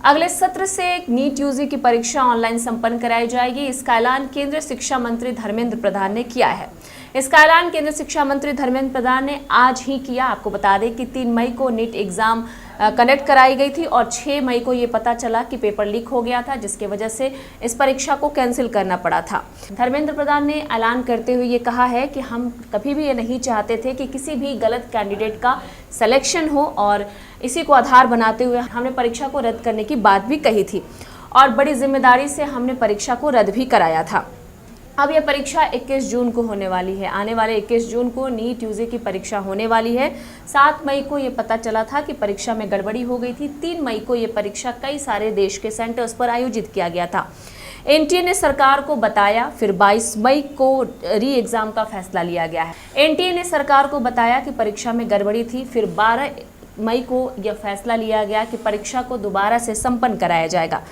अगले सत्र से नीट यूजी की परीक्षा ऑनलाइन संपन्न कराई जाएगी। इसका ऐलान केंद्रीय शिक्षा मंत्री धर्मेंद्र प्रधान ने किया है। इसका ऐलान केंद्रीय शिक्षा मंत्री धर्मेंद्र प्रधान ने आज ही किया। आपको बता दें कि 3 मई को नीट एग्जाम कनेक्ट कराई गई थी और 6 मई को ये पता चला कि पेपर लीक हो गया था, जिसके वजह से इस परीक्षा को कैंसिल करना पड़ा था। धर्मेंद्र प्रधान ने ऐलान करते हुए ये कहा है कि हम कभी भी ये नहीं चाहते थे कि किसी भी गलत कैंडिडेट का सिलेक्शन हो और इसी को आधार बनाते हुए हमने परीक्षा को रद्द करने की बात भी कही थी और बड़ी जिम्मेदारी से हमने परीक्षा को रद्द भी कराया था। अब यह परीक्षा 21 जून को होने वाली है। आने वाले 21 जून को नीट यूजी की परीक्षा होने वाली है। 7 मई को यह पता चला था कि परीक्षा में गड़बड़ी हो गई थी। 3 मई को यह परीक्षा कई सारे देश के सेंटर्स पर आयोजित किया गया था। एनटीए ने सरकार को बताया, फिर 22 मई को री एग्जाम का फैसला लिया गया है। एनटीए ने सरकार को बताया कि परीक्षा में गड़बड़ी थी, फिर 12 मई को यह फैसला लिया गया कि परीक्षा को दोबारा से संपन्न कराया जाएगा।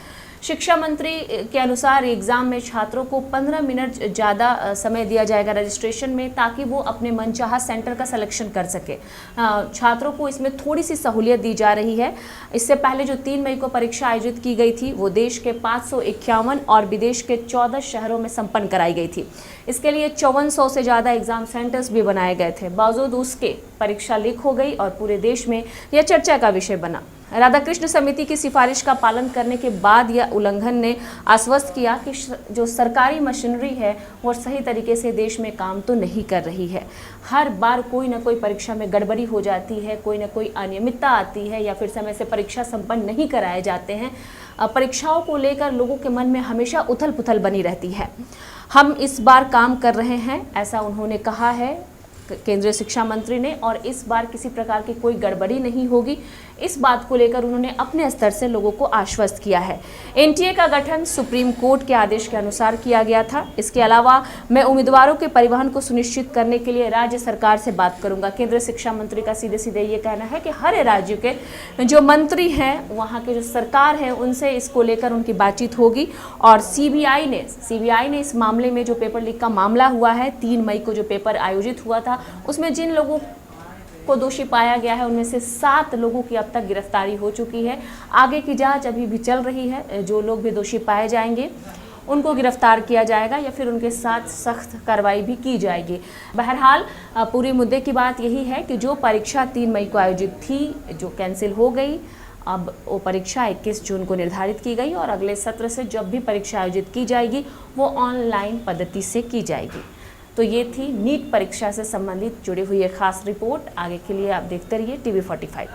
शिक्षा मंत्री के अनुसार एग्जाम में छात्रों को 15 मिनट ज़्यादा समय दिया जाएगा रजिस्ट्रेशन में, ताकि वो अपने मनचाहा सेंटर का सिलेक्शन कर सके। छात्रों को इसमें थोड़ी सी सहूलियत दी जा रही है। इससे पहले जो 3 मई को परीक्षा आयोजित की गई थी वो देश के 551 और विदेश के 14 शहरों में संपन्न कराई गई थी। इसके लिए 5400 से ज़्यादा एग्जाम सेंटर्स भी बनाए गए थे। बावजूद उसके परीक्षा लीक हो गई और पूरे देश में यह चर्चा का विषय बना। राधाकृष्ण समिति की सिफारिश का पालन करने के बाद यह उल्लंघन ने आश्वस्त किया कि जो सरकारी मशीनरी है वो सही तरीके से देश में काम तो नहीं कर रही है। हर बार कोई ना कोई परीक्षा में गड़बड़ी हो जाती है, कोई ना कोई अनियमितता आती है या फिर समय से परीक्षा संपन्न नहीं कराए जाते हैं। परीक्षाओं को लेकर लोगों के मन में हमेशा उथल पुथल बनी रहती है। हम इस बार काम कर रहे हैं, ऐसा उन्होंने कहा है केंद्रीय शिक्षा मंत्री ने, और इस बार किसी प्रकार की कोई गड़बड़ी नहीं होगी। इस बात को लेकर उन्होंने अपने स्तर से लोगों को आश्वस्त किया है। एनटीए का गठन सुप्रीम कोर्ट के आदेश के अनुसार किया गया था। इसके अलावा मैं उम्मीदवारों के परिवहन को सुनिश्चित करने के लिए राज्य सरकार से बात करूंगा। केंद्रीय शिक्षा मंत्री का सीधे सीधे ये कहना है कि हर राज्य के जो मंत्री हैं, वहाँ के जो सरकार है, उनसे इसको लेकर उनकी बातचीत होगी। और सीबीआई ने इस मामले में जो पेपर लीक का मामला हुआ है, 3 मई को जो पेपर आयोजित हुआ था, उसमें जिन लोगों को दोषी पाया गया है उनमें से 7 लोगों की अब तक गिरफ्तारी हो चुकी है। आगे की जांच अभी भी चल रही है। जो लोग भी दोषी पाए जाएंगे उनको गिरफ्तार किया जाएगा या फिर उनके साथ सख्त कार्रवाई भी की जाएगी। बहरहाल पूरे मुद्दे की बात यही है कि जो परीक्षा 3 मई को आयोजित थी, जो कैंसिल हो गई, अब वो परीक्षा 21 जून को निर्धारित की गई और अगले सत्र से जब भी परीक्षा आयोजित की जाएगी वो ऑनलाइन पद्धति से की जाएगी। तो ये थी नीट परीक्षा से संबंधित जुड़ी हुई एक खास रिपोर्ट। आगे के लिए आप देखते रहिए TV45।